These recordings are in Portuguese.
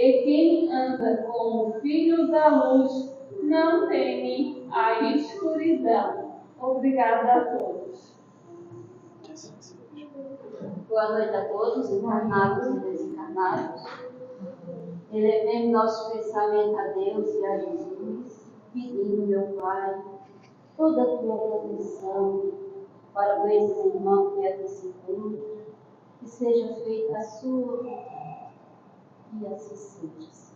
E quem anda como filho da luz não teme a escuridão. Obrigada a todos. Boa noite a todos, encarnados e desencarnados. Elevemos nosso pensamento a Deus e a Jesus, pedindo, meu Pai, toda a tua proteção para esse irmão que é desse mundo, que seja feita a sua vontade, e assim seja.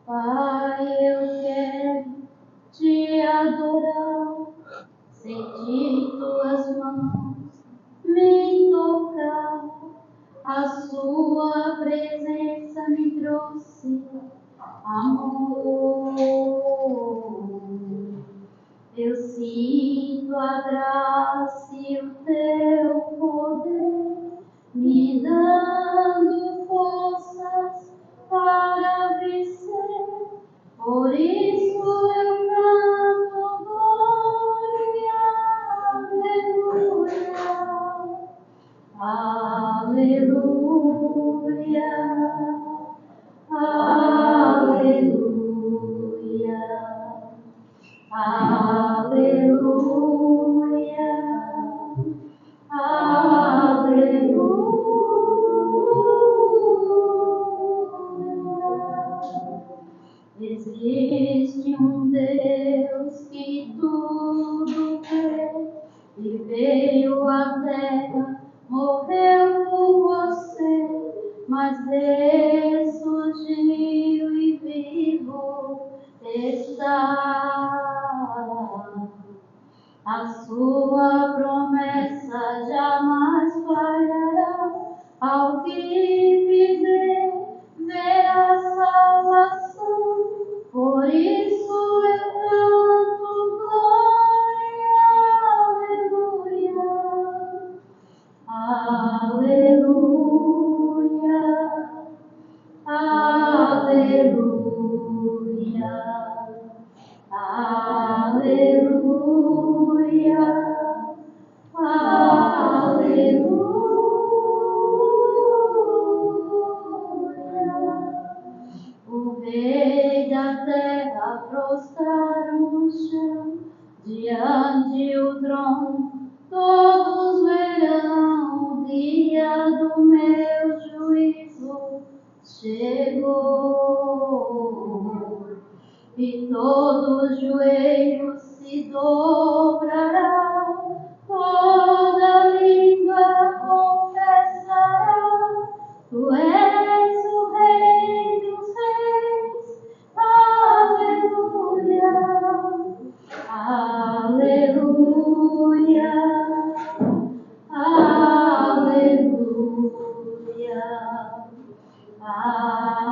Pai, eu quero te adorar, sentir tuas mãos me tocar, a sua presença me trouxe amor. Eu sinto a graça e o teu poder me dando forças para vencer. Por isso eu canto glória, aleluia, aleluia, aleluia, aleluia. Existe um Deus que tudo vê e veio à terra, morreu por você, mas ressurgiu e vivo está. A sua promessa jamais falhará. Ao que viver, verá salvação. Por isso eu canto glória, aleluia, aleluia, aleluia, aleluia. O rei da terra prostraram no chão, diante o trono, todos verão o dia do meu juízo chegou, e todo joelho se dobrará, toda língua confessará, tu és o Rei dos Reis, aleluia, aleluia, aleluia,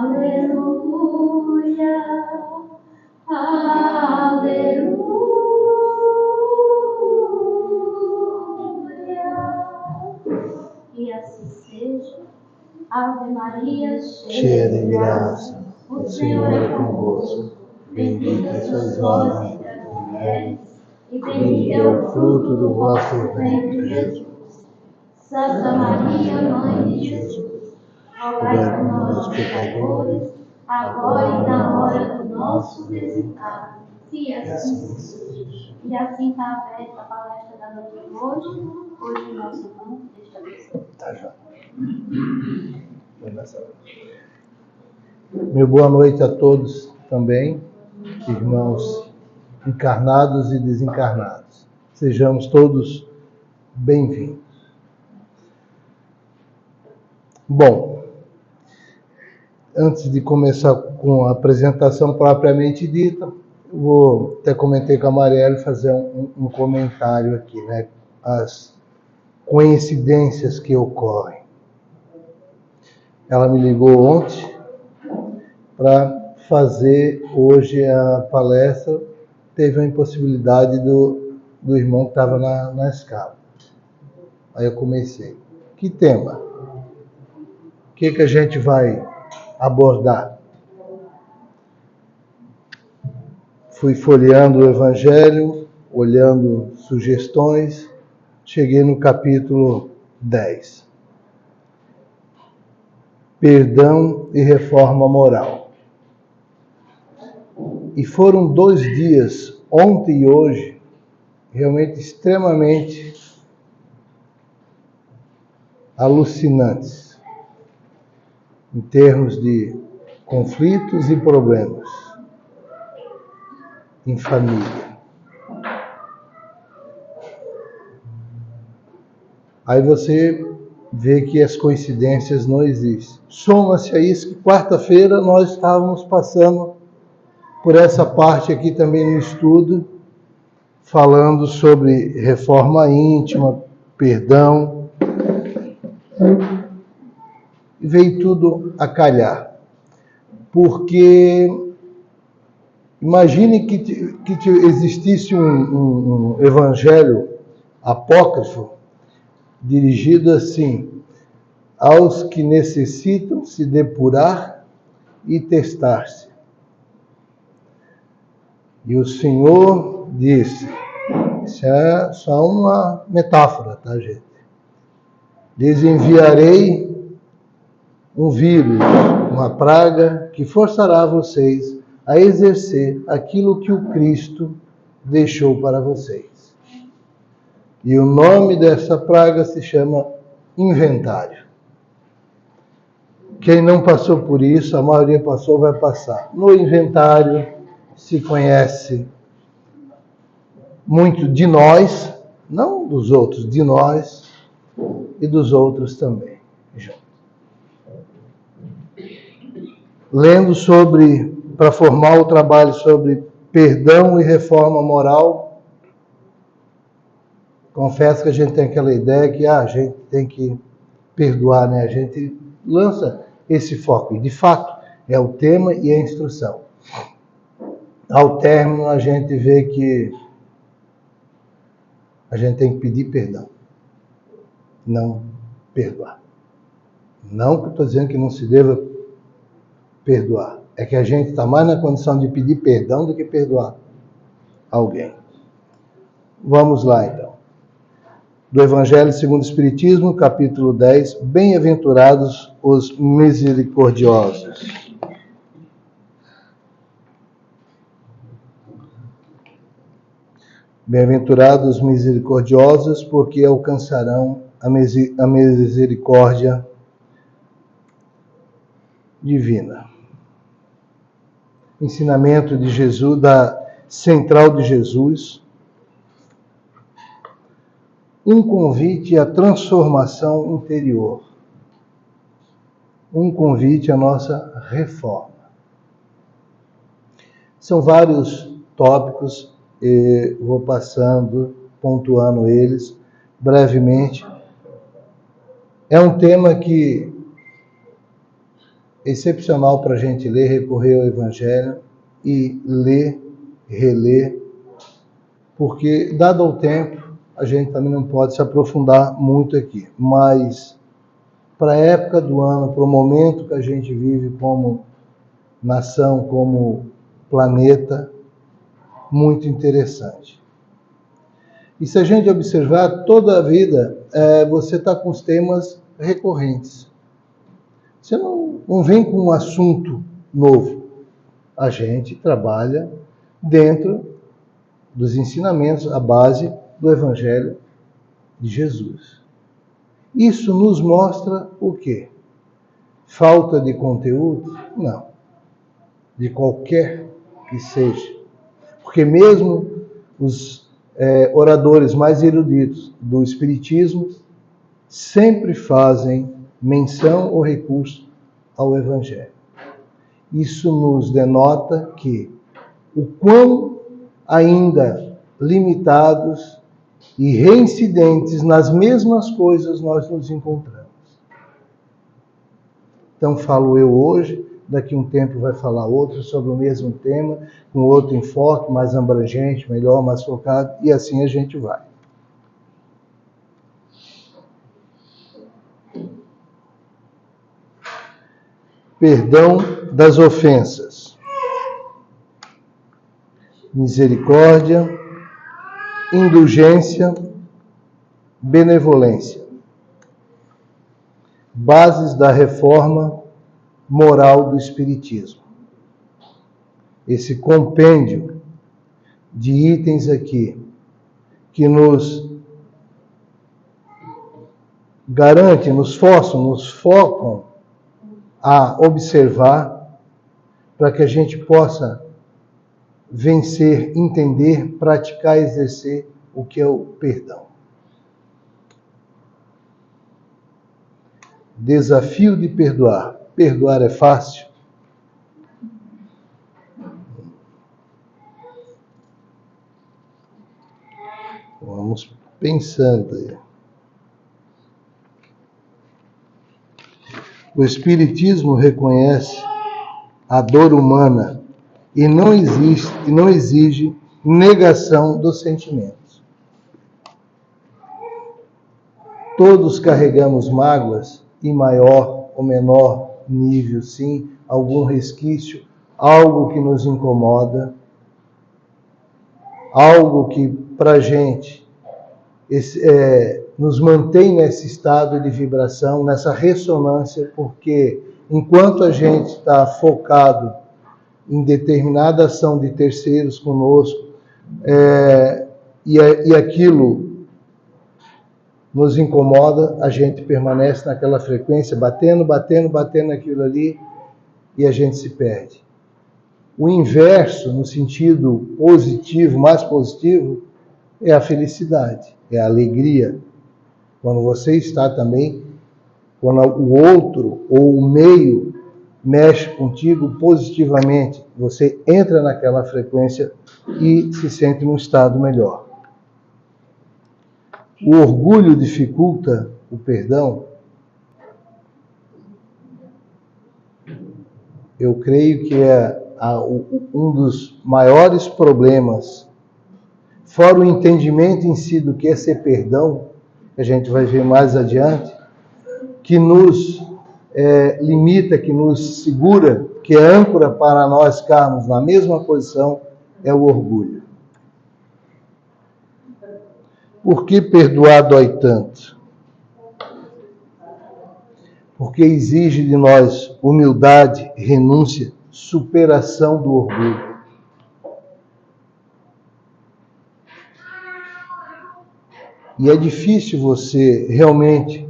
aleluia, aleluia. E assim seja. Ave Maria, cheia de graça, o Senhor é convosco. Bendita sois vós entre as mulheres, e bendito é o fruto do vosso ventre, Jesus. Santa Maria, Mãe de Jesus, rogai por nós, pecadores, agora e na hora do nosso desencarne. E assim seja. E assim está aberta a palestra da noite de hoje. Hoje o nosso irmão deixa abençoar. Tá já. Meu boa noite a todos também, irmãos encarnados e desencarnados. Sejamos todos bem-vindos. Bom, antes de começar com a apresentação propriamente dita, eu vou, até comentei com a Marielle, fazer um comentário aqui, né? As coincidências que ocorrem. Ela me ligou ontem para fazer hoje a palestra, teve a impossibilidade do irmão que estava na escala. Aí eu comecei. Que tema? O que a gente vai abordar? Fui folheando o Evangelho, olhando sugestões, cheguei no capítulo 10. perdão e reforma moral. E foram 2 dias, ontem e hoje, realmente extremamente alucinantes, em termos de conflitos e problemas em família. Aí você vê que as coincidências não existem. Soma-se a isso que quarta-feira nós estávamos passando por essa parte aqui também no estudo, falando sobre reforma íntima, perdão, e veio tudo a calhar. Porque imagine que existisse um evangelho apócrifo dirigido assim aos que necessitam se depurar e testar-se. E o Senhor disse, isso é só uma metáfora, tá, gente? Lhes enviarei um vírus, uma praga que forçará vocês a exercer aquilo que o Cristo deixou para vocês. E o nome dessa praga se chama inventário. Quem não passou por isso, a maioria passou, vai passar. No inventário se conhece muito de nós, não dos outros, de nós e dos outros também. Lendo para formar o trabalho sobre perdão e reforma moral, confesso que a gente tem aquela ideia que a gente tem que perdoar, né? A gente lança esse foco, e de fato é o tema e a instrução. Ao término a gente vê que a gente tem que pedir perdão, não perdoar. Não que eu estou dizendo que não se deva perdoar, é que a gente está mais na condição de pedir perdão do que perdoar alguém. Vamos lá então. Do Evangelho segundo o Espiritismo, capítulo 10, Bem-aventurados os misericordiosos. Bem-aventurados os misericordiosos, porque alcançarão a misericórdia divina. Ensinamento de Jesus, da Central de Jesus. Um convite à transformação interior. Um convite à nossa reforma. São vários tópicos, vou passando, pontuando eles brevemente. É um tema que é excepcional para a gente ler, recorrer ao Evangelho e ler, reler, porque, dado o tempo, a gente também não pode se aprofundar muito aqui, mas para a época do ano, para o momento que a gente vive como nação, como planeta, muito interessante. E se a gente observar, toda a vida, você está com os temas recorrentes. Você não vem com um assunto novo. A gente trabalha dentro dos ensinamentos, a base do Evangelho de Jesus. Isso nos mostra o quê? Falta de conteúdo? Não. De qualquer que seja. Porque mesmo os oradores mais eruditos do Espiritismo sempre fazem menção ou recurso ao Evangelho. Isso nos denota que o quão ainda limitados e reincidentes nas mesmas coisas nós nos encontramos. Então falo eu hoje, daqui a um tempo vai falar outro sobre o mesmo tema, com outro enfoque, mais abrangente, melhor, mais focado, e assim a gente vai. Perdão das ofensas. Misericórdia, indulgência, benevolência. Bases da reforma moral do Espiritismo. Esse compêndio de itens aqui que nos garante, nos focam a observar para que a gente possa vencer, entender, praticar, exercer o que é o perdão. Desafio de perdoar. Perdoar é fácil? Vamos pensando aí. O Espiritismo reconhece a dor humana e não exige negação dos sentimentos. Todos carregamos mágoas, em maior ou menor nível, sim, algum resquício, algo que nos incomoda, algo que para a gente nos mantém nesse estado de vibração, nessa ressonância, porque enquanto a gente está focado em determinada ação de terceiros conosco, e aquilo nos incomoda, a gente permanece naquela frequência, batendo naquilo ali, e a gente se perde. O inverso, no sentido positivo, mais positivo, é a felicidade, é a alegria. Quando você está também, quando o outro ou o meio mexe contigo positivamente, você entra naquela frequência e se sente num estado melhor. O orgulho dificulta o perdão? Eu creio que é um dos maiores problemas, fora o entendimento em si do que é ser perdão, que a gente vai ver mais adiante, que nos limita, que nos segura, que é âncora para nós ficarmos na mesma posição, é o orgulho. Por que perdoar dói tanto? Porque exige de nós humildade, renúncia, superação do orgulho. E é difícil você realmente,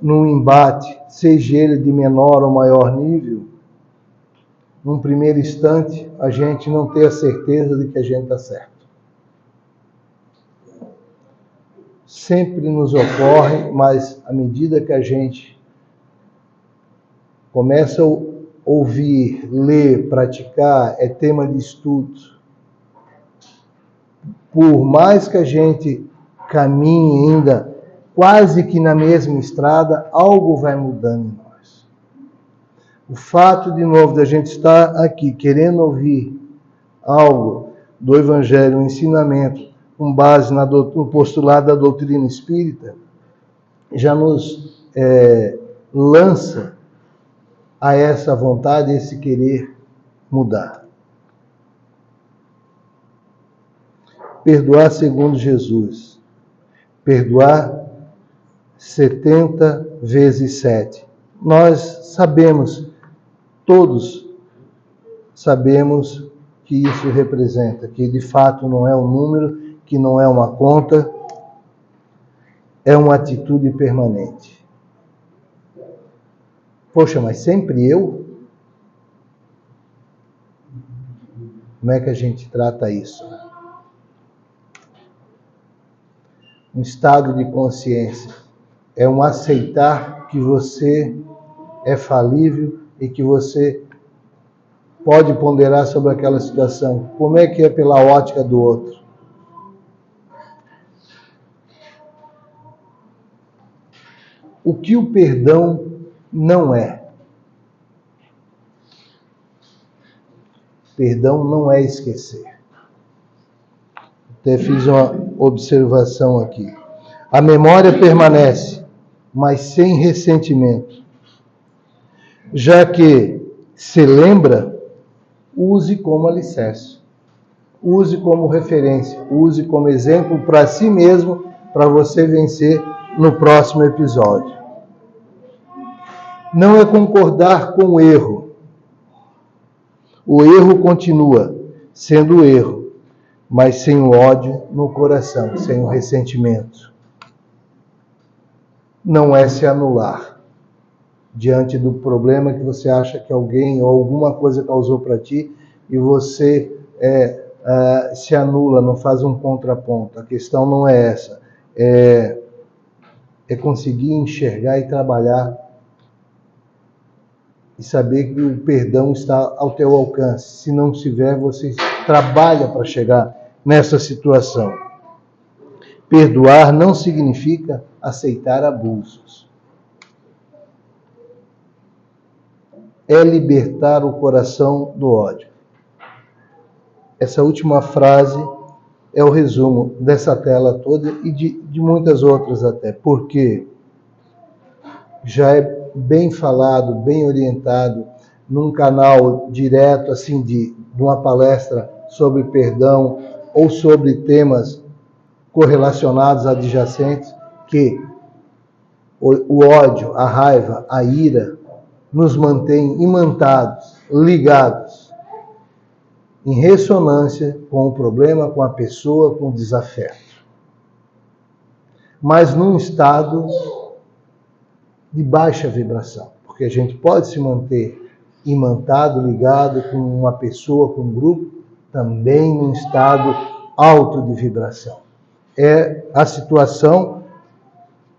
num embate, seja ele de menor ou maior nível, num primeiro instante, a gente não ter a certeza de que a gente está certo. Sempre nos ocorre, mas à medida que a gente começa a ouvir, ler, praticar, é tema de estudo. Por mais que a gente caminhe ainda quase que na mesma estrada, algo vai mudando em nós. O fato, de novo, da gente estar aqui querendo ouvir algo do Evangelho, um ensinamento com base no postulado da doutrina espírita, já nos lança a essa vontade, a esse querer mudar. Perdoar segundo Jesus. Perdoar 70 vezes 7. Nós sabemos, todos sabemos que isso representa, que de fato não é um número, que não é uma conta, é uma atitude permanente. Poxa, mas sempre eu? Como é que a gente trata isso? Um estado de consciência é um aceitar que você é falível e que você pode ponderar sobre aquela situação. Como é que é pela ótica do outro? O que o perdão não é? Perdão não é esquecer. Até fiz uma observação aqui. A memória permanece, mas sem ressentimento. Já que se lembra, use como alicerce. Use como referência. Use como exemplo para si mesmo, para você vencer no próximo episódio. Não é concordar com o erro. O erro continua sendo erro, mas sem o ódio no coração, sem o ressentimento. Não é se anular diante do problema que você acha que alguém ou alguma coisa causou para ti e você se anula, não faz um contraponto. A questão não é essa. É conseguir enxergar e trabalhar e saber que o perdão está ao teu alcance. Se não tiver, você trabalha para chegar nessa situação. Perdoar não significa aceitar abusos. É libertar o coração do ódio. Essa última frase é o resumo dessa tela toda e de muitas outras até, porque já é bem falado, bem orientado, num canal direto, assim, de uma palestra sobre perdão ou sobre temas correlacionados, adjacentes, que o ódio, a raiva, a ira nos mantém imantados, ligados, em ressonância com o problema, com a pessoa, com o desafeto. Mas num estado de baixa vibração, porque a gente pode se manter imantado, ligado com uma pessoa, com um grupo, também num estado alto de vibração. É a situação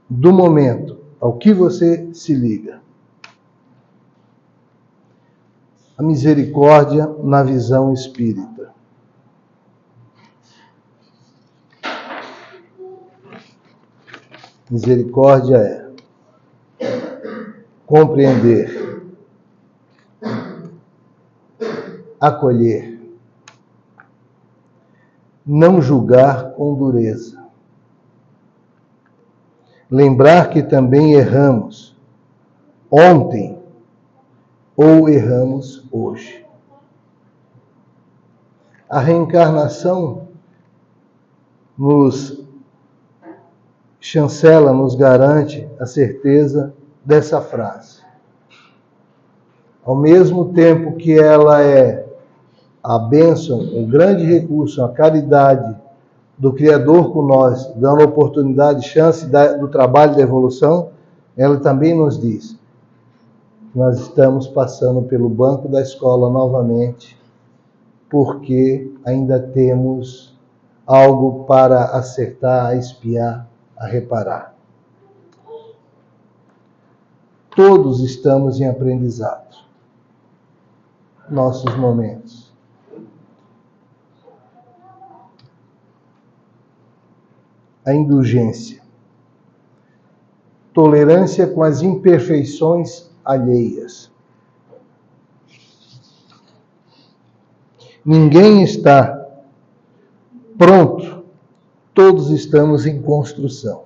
do momento, ao que você se liga. A misericórdia na visão espírita. Misericórdia é compreender, acolher, não julgar com dureza, lembrar que também erramos ontem ou erramos hoje. A reencarnação nos chancela, nos garante a certeza dessa frase. Ao mesmo tempo que ela é a bênção, um grande recurso, a caridade do Criador com nós, dando oportunidade, chance do trabalho da evolução, ela também nos diz: nós estamos passando pelo banco da escola novamente, porque ainda temos algo para acertar, a espiar, a reparar. Todos estamos em aprendizado. Nossos momentos. A indulgência. Tolerância com as imperfeições alheias. Ninguém está pronto. Todos estamos em construção.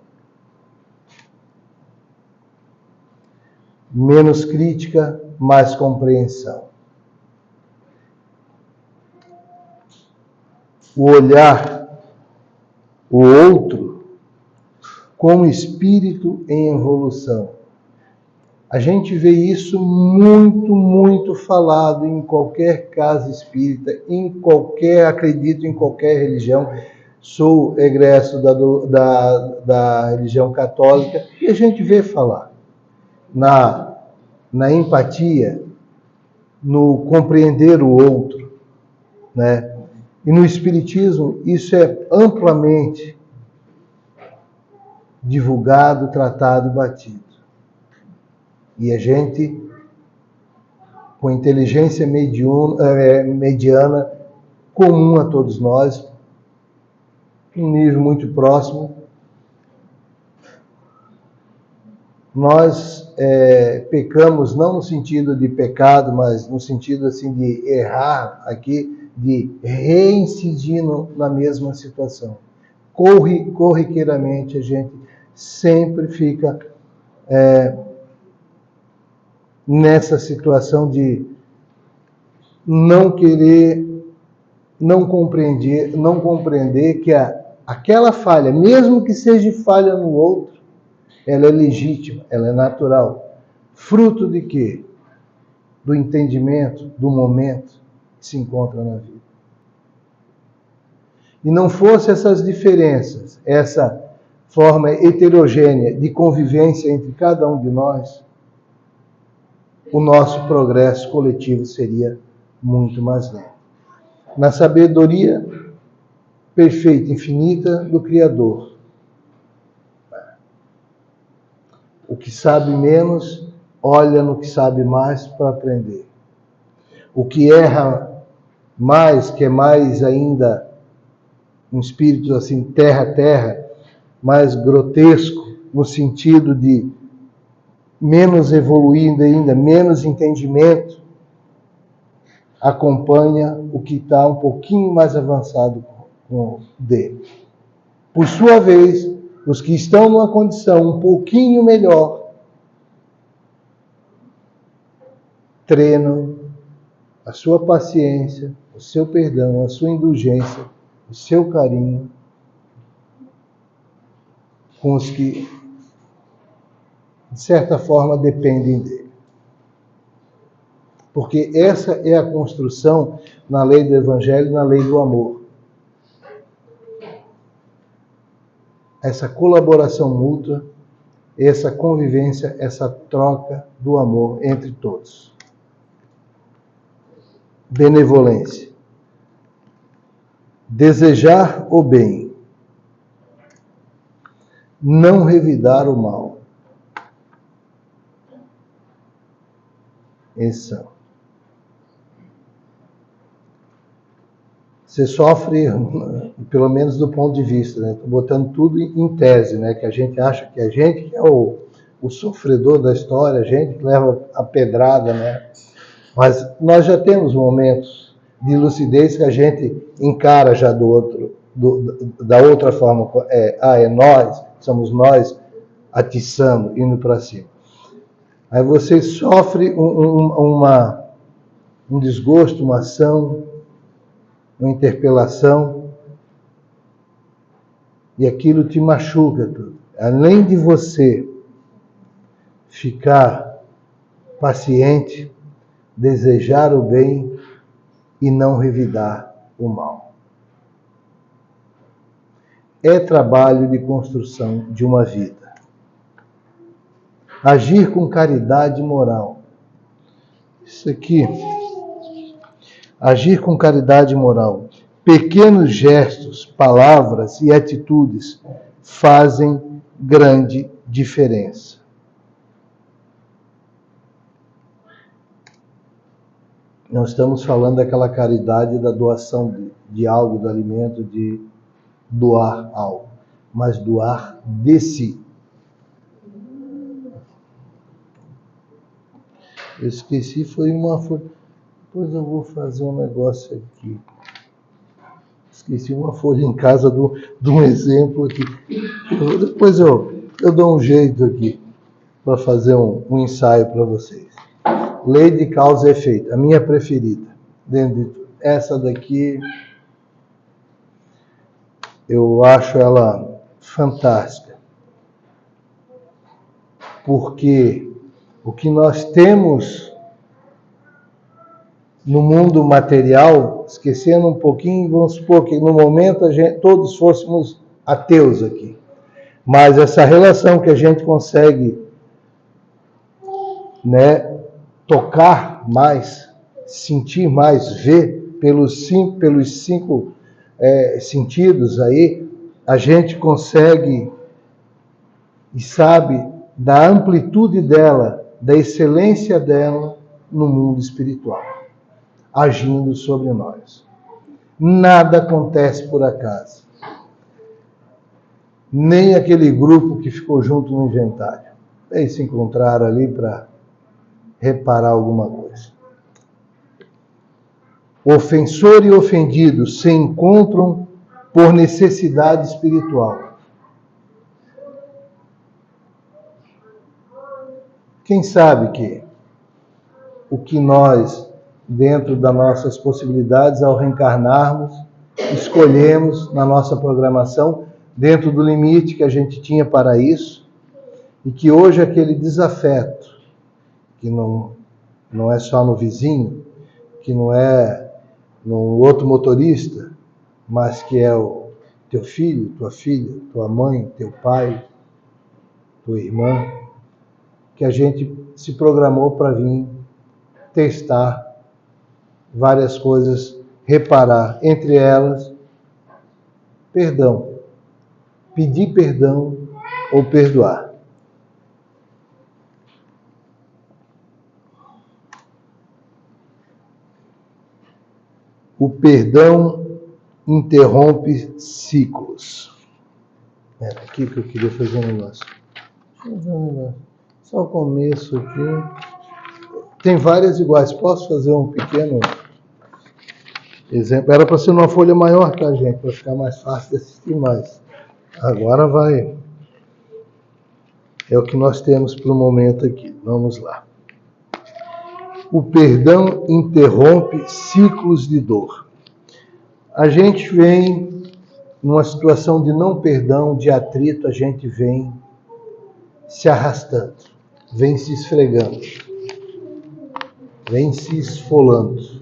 Menos crítica, mais compreensão. O olhar o outro como espírito em evolução. A gente vê isso muito falado em qualquer casa espírita, acredito em qualquer religião. Sou egresso da religião católica e a gente vê falar na empatia, no compreender o outro, né? E no Espiritismo isso é amplamente divulgado, tratado e batido. E a gente, com inteligência mediana, comum a todos nós, um nível muito próximo, nós pecamos não no sentido de pecado, mas no sentido assim de errar aqui, de reincidir na mesma situação. Corriqueiramente a gente sempre fica nessa situação de não querer, não compreender que aquela falha, mesmo que seja falha no outro, ela é legítima, ela é natural. fruto de quê? Do entendimento, do momento que se encontra na vida. E não fosse essas diferenças, essa forma heterogênea de convivência entre cada um de nós, o nosso progresso coletivo seria muito mais lento. Na sabedoria perfeita, infinita do Criador, o que sabe menos, olha no que sabe mais para aprender. O que erra mais, que é mais ainda um espírito assim, terra, mais grotesco, no sentido de menos evoluído ainda, menos entendimento, acompanha o que está um pouquinho mais avançado com dele. Por sua vez, os que estão numa condição um pouquinho melhor, treinam a sua paciência, o seu perdão, a sua indulgência, o seu carinho com os que, de certa forma, dependem dele. Porque essa é a construção na lei do Evangelho, na lei do amor. Essa colaboração mútua, essa convivência, essa troca do amor entre todos. Benevolência. Desejar o bem. Não revidar o mal. Esses são. Você sofre, pelo menos do ponto de vista, né? Estou botando tudo em tese, né? Que a gente acha que a gente que é o sofredor da história, a gente que leva a pedrada, né? Mas nós já temos momentos de lucidez que a gente encara já da outra forma. É nós, somos nós atiçando, indo para cima. Aí você sofre um desgosto, uma ação, uma interpelação, e aquilo te machuca tudo. Além de você ficar paciente, desejar o bem e não revidar o mal. É trabalho de construção de uma vida. Agir com caridade moral. Isso aqui. Agir com caridade moral. Pequenos gestos, palavras e atitudes fazem grande diferença. Não estamos falando daquela caridade da doação de algo, do alimento, de doar algo, mas doar de si. Eu esqueci, foi uma... Depois eu vou fazer um negócio aqui. Esqueci uma folha em casa de um exemplo aqui. Depois eu dou um jeito aqui para fazer um ensaio para vocês. Lei de causa e efeito, a minha preferida. Dentro de tudo. Essa daqui, eu acho ela fantástica. Porque o que nós temos no mundo material, esquecendo um pouquinho, vamos supor que no momento todos fôssemos ateus aqui. Mas essa relação que a gente consegue, né, tocar mais, sentir mais, ver pelos cinco sentidos aí, a gente consegue e sabe da amplitude dela, da excelência dela no mundo espiritual, agindo sobre nós. Nada acontece por acaso. Nem aquele grupo que ficou junto no inventário. Eles se encontraram ali para reparar alguma coisa. Ofensor e ofendido se encontram por necessidade espiritual. Quem sabe que o que nós, dentro das nossas possibilidades, ao reencarnarmos, escolhemos na nossa programação, dentro do limite que a gente tinha para isso, e que hoje aquele desafeto que não é só no vizinho, que não é no outro motorista, mas que é o teu filho, tua filha, tua mãe, teu pai, tua irmã, que a gente se programou para vir testar várias coisas, reparar, entre elas, perdão, pedir perdão ou perdoar. O perdão interrompe ciclos. Era aqui que eu queria fazer um negócio. Só o começo aqui. Tem várias iguais. Posso fazer um pequeno exemplo? Era para ser numa folha maior, tá, gente? Para ficar mais fácil de assistir mais. Agora vai. É o que nós temos para o momento aqui. Vamos lá. O perdão interrompe ciclos de dor. A gente vem numa situação de não perdão, de atrito, a gente vem se arrastando, vem se esfregando, vem se esfolando.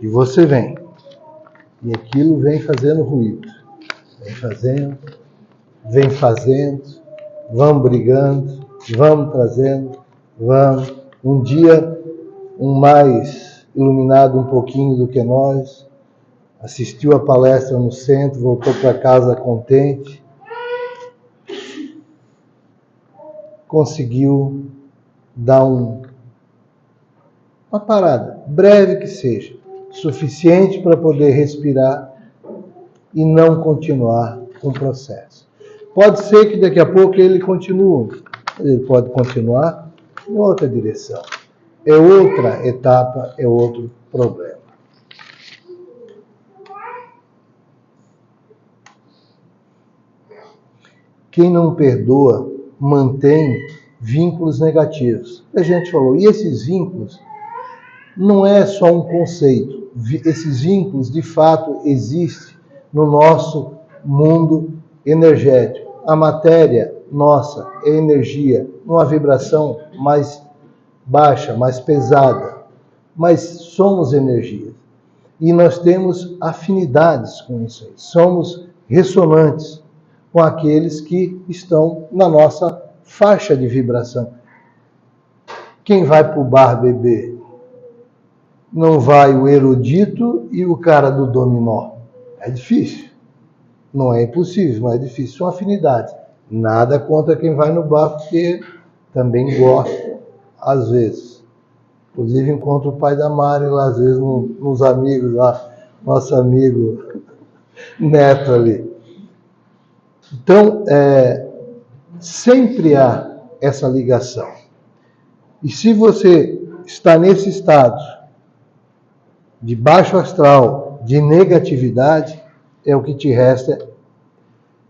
E você vem. E aquilo vem fazendo ruído. Vem fazendo, vamos brigando, vamos trazendo, vamos. Um dia, um mais iluminado um pouquinho do que nós, assistiu a palestra no centro, voltou para casa contente, conseguiu dar uma parada, breve que seja, suficiente para poder respirar e não continuar com o processo. Pode ser que daqui a pouco ele continue, ele pode continuar em outra direção. É outra etapa, é outro problema. Quem não perdoa mantém vínculos negativos. A gente falou, e esses vínculos não é só um conceito. Esses vínculos, de fato, existem no nosso mundo energético. A matéria nossa é energia, uma vibração mais baixa, mais pesada, mas somos energia. E nós temos afinidades com isso aí. Somos ressonantes com aqueles que estão na nossa faixa de vibração. Quem vai para o bar beber? Não vai o erudito e o cara do dominó. É difícil. Não é impossível, mas é difícil. São afinidades. Nada contra quem vai no bar, porque também gosto, às vezes. Inclusive encontro o pai da Mari lá, às vezes, nos amigos lá, nosso amigo Neto ali. Então, sempre há essa ligação. E se você está nesse estado de baixo astral, de negatividade, é o que te resta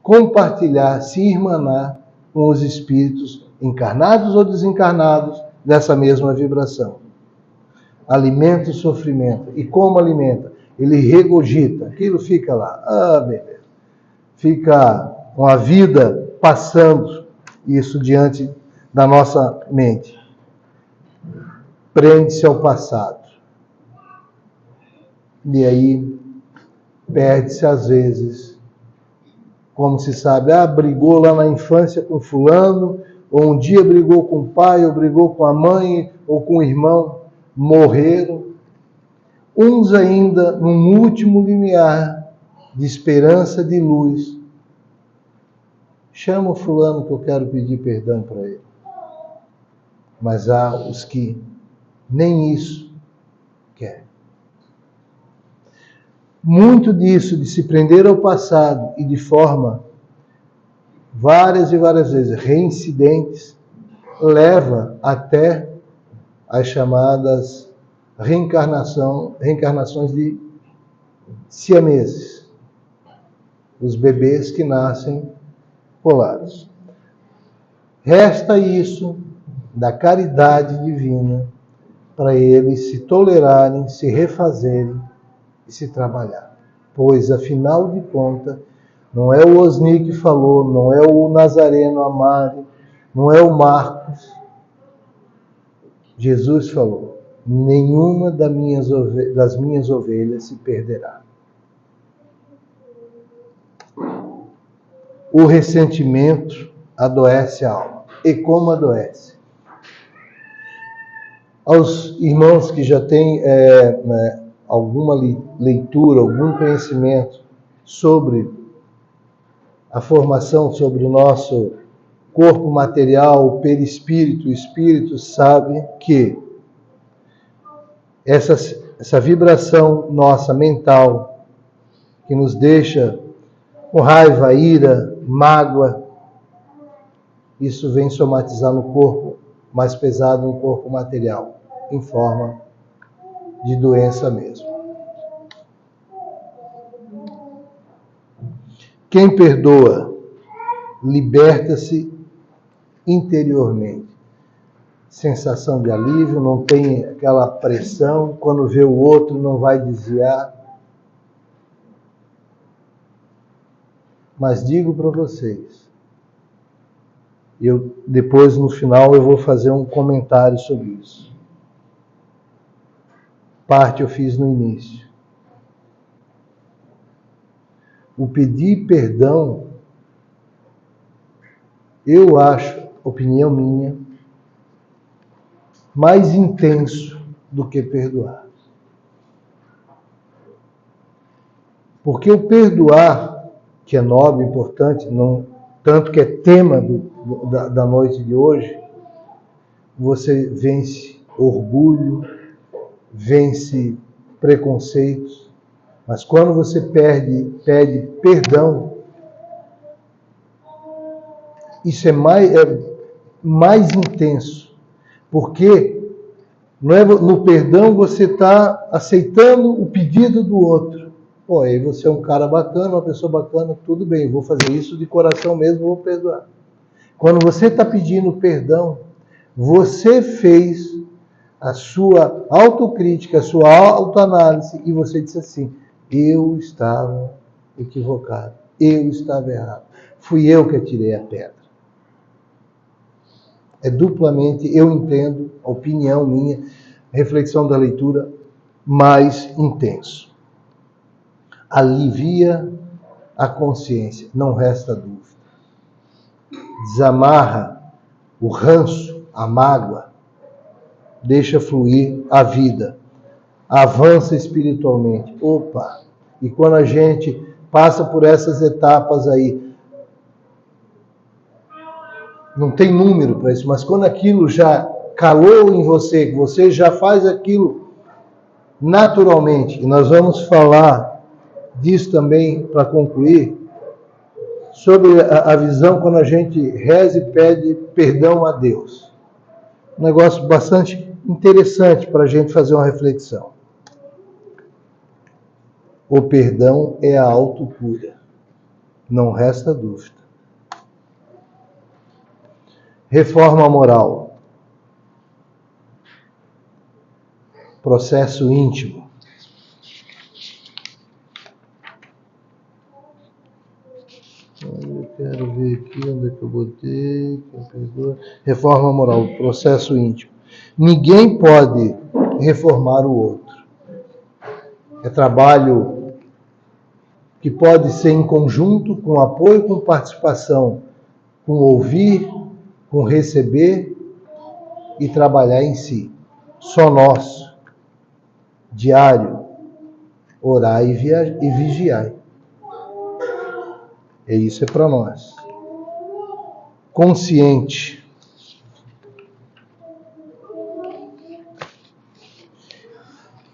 compartilhar, se irmanar com os espíritos encarnados ou desencarnados dessa mesma vibração. Alimenta o sofrimento. E como alimenta? Ele regurgita. Aquilo fica lá. Ah, beleza. Fica com a vida passando isso diante da nossa mente. Prende-se ao passado. E aí perde-se às vezes, como se sabe, brigou lá na infância com fulano, ou um dia brigou com o pai, ou brigou com a mãe, ou com o irmão, morreram. Uns ainda num último limiar de esperança, de luz. Chama o fulano que eu quero pedir perdão para ele. Mas há os que nem isso querem. Muito disso, de se prender ao passado e de forma várias e várias vezes reincidentes, leva até as chamadas reencarnações de siameses, os bebês que nascem colados. Resta isso da caridade divina para eles se tolerarem, se refazerem e se trabalhar. Pois, afinal de contas, não é o Osni que falou, não é o Nazareno Amari, Não é o Marcos. Jesus falou: nenhuma das minhas ovelhas se perderá. O ressentimento adoece a alma. E como adoece? Aos irmãos que já têm alguma leitura, algum conhecimento sobre a formação, sobre o nosso corpo material, o perispírito, o espírito, sabe que essa vibração nossa mental, que nos deixa com raiva, ira, mágoa, isso vem somatizar no corpo mais pesado, no corpo material, em forma de doença mesmo. Quem perdoa, liberta-se interiormente. Sensação de alívio, não tem aquela pressão, quando vê o outro não vai desviar. Mas digo para vocês, depois no final eu vou fazer um comentário sobre isso. Parte eu fiz no início. O pedir perdão, eu acho, opinião minha, mais intenso do que perdoar. Porque o perdoar, que é nobre, importante, tanto que é tema da noite de hoje, você vence orgulho, vence preconceitos, mas quando você pede perdão, isso é mais intenso, porque no perdão você está aceitando o pedido do outro. Pô, aí você é um cara bacana, uma pessoa bacana, tudo bem, vou fazer isso de coração mesmo, vou perdoar. Quando você está pedindo perdão, você fez a sua autocrítica, a sua autoanálise, e você disse assim: eu estava equivocado, eu estava errado, fui eu que atirei a pedra. É duplamente, eu entendo, a opinião minha, reflexão da leitura, mais intenso. Alivia a consciência, não resta dúvida. Desamarra o ranço, a mágoa, deixa fluir a vida, avança espiritualmente. Opa! E quando a gente passa por essas etapas aí, não tem número para isso, mas quando aquilo já calou em você, que você já faz aquilo naturalmente, e nós vamos falar disso também para concluir, sobre a visão quando a gente reza e pede perdão a Deus. Um negócio bastante interessante para a gente fazer uma reflexão. O perdão é a autocura, não resta dúvida. Reforma moral. Processo íntimo. Eu quero ver aqui onde é que eu botei. Reforma moral, processo íntimo. Ninguém pode reformar o outro. É trabalho que pode ser em conjunto, com apoio, com participação, com ouvir, com receber e trabalhar em si. Só nós, diário, orar e vigiar. E isso é para nós. Consciente.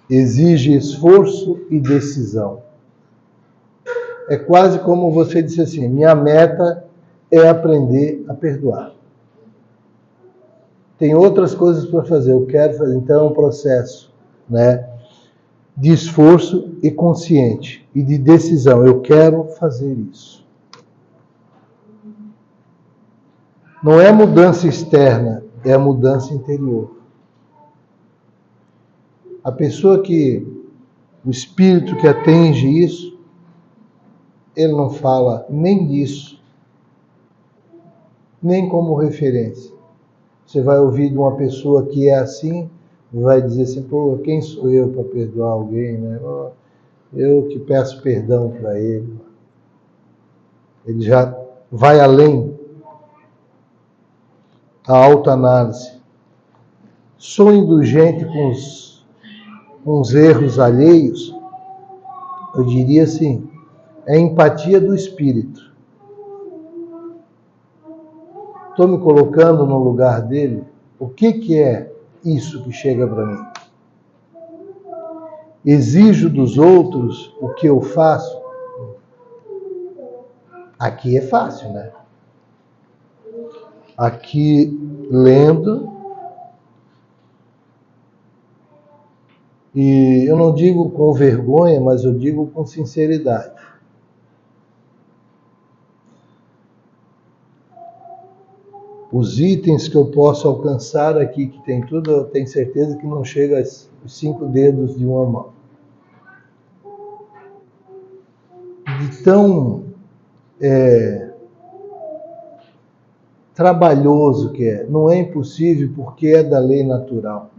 Exige esforço e decisão. É quase como você disse assim: minha meta é aprender a perdoar. Tem outras coisas para fazer, eu quero fazer. Então é um processo, né, de esforço e consciente e de decisão. Eu quero fazer isso. Não é mudança externa, é a mudança interior. A pessoa o espírito que atinge isso, ele não fala nem disso. nem como referência. Você vai ouvir de uma pessoa que é assim, vai dizer assim, pô, quem sou eu para perdoar alguém, né? Eu que peço perdão para ele. Ele já vai além. A autoanálise. Sou indulgente com os erros alheios? Eu diria assim, é empatia do espírito. Estou me colocando no lugar dele. O que é isso que chega para mim? Exijo dos outros o que eu faço? Aqui é fácil, né? Aqui, lendo, e eu não digo com vergonha, mas eu digo com sinceridade. Os itens que eu posso alcançar aqui, que tem tudo, eu tenho certeza que não chega aos 5 dedos de uma mão. De tão trabalhoso que é. Não é impossível porque é da lei natural.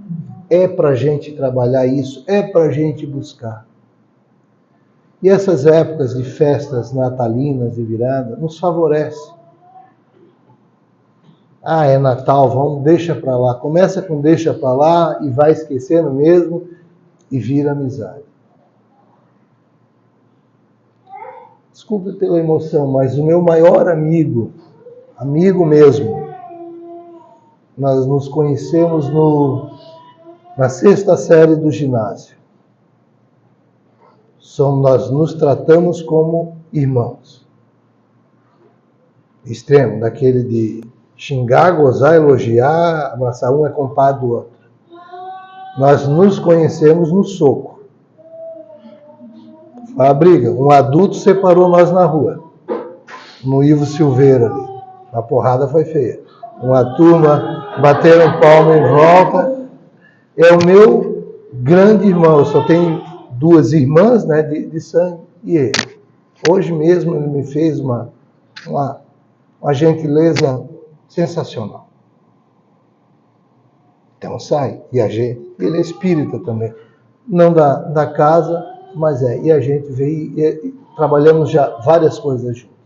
É para a gente trabalhar isso, é para a gente buscar. E essas épocas de festas natalinas e virada nos favorecem. Ah, é Natal, vamos, deixa para lá. Começa com deixa para lá e vai esquecendo mesmo e vira amizade. Desculpe pela emoção, mas o meu maior amigo mesmo, nós nos conhecemos na 6ª série do ginásio. Nós nos tratamos como irmãos. Extremo, daquele de xingar, gozar, elogiar, abraçar, um é compadre do outro. Nós nos conhecemos no soco. A briga, um adulto separou nós na rua, no Ivo Silveira ali. A porrada foi feia. Uma turma bateram palma em volta. É o meu grande irmão. Eu só tenho 2 irmãs, né, de sangue, e ele. Hoje mesmo ele me fez uma gentileza sensacional. Então sai. E ele é espírita também. Não da casa, mas é. E a gente veio e trabalhamos já várias coisas juntos.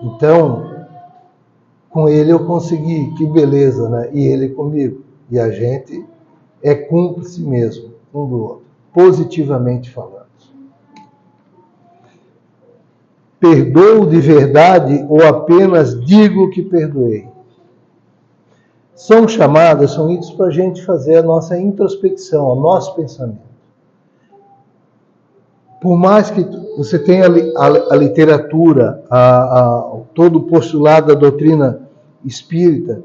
Então, com ele eu consegui, que beleza, né? E ele comigo. E a gente é cúmplice mesmo, um do outro, positivamente falando. Perdoo de verdade ou apenas digo que perdoei? São chamadas, são itens para a gente fazer a nossa introspecção, o nosso pensamento. Por mais que você tenha a literatura, todo o postulado da doutrina espírita,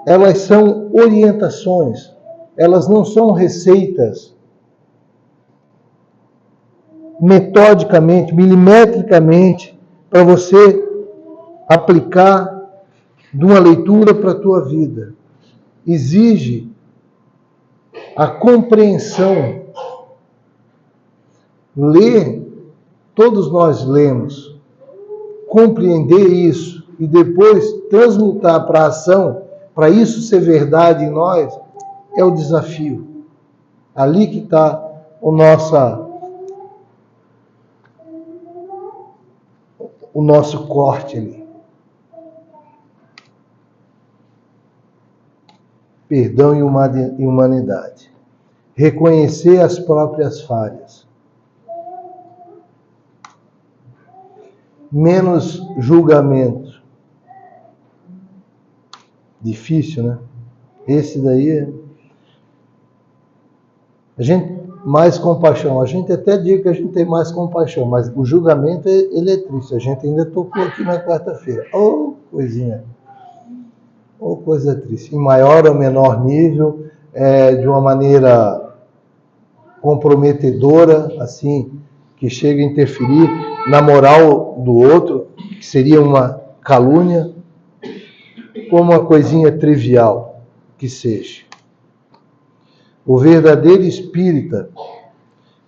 elas são orientações, elas não são receitas metodicamente, milimetricamente, para você aplicar de uma leitura para a tua vida. Exige a compreensão. Ler, todos nós lemos, compreender isso e depois transmutar para a ação, para isso ser verdade em nós, é o desafio. Ali que está o nosso corte ali. Perdão e humanidade. Reconhecer as próprias falhas. Menos julgamento. Difícil, né? Esse daí a gente mais compaixão. A gente até diz que a gente tem mais compaixão, mas o julgamento ele é triste. A gente ainda tocou aqui na quarta-feira. Oh, coisinha. Oh, coisa triste. Em maior ou menor nível, de uma maneira comprometedora, assim, que chega a interferir na moral do outro, que seria uma calúnia, como uma coisinha trivial que seja. O verdadeiro espírita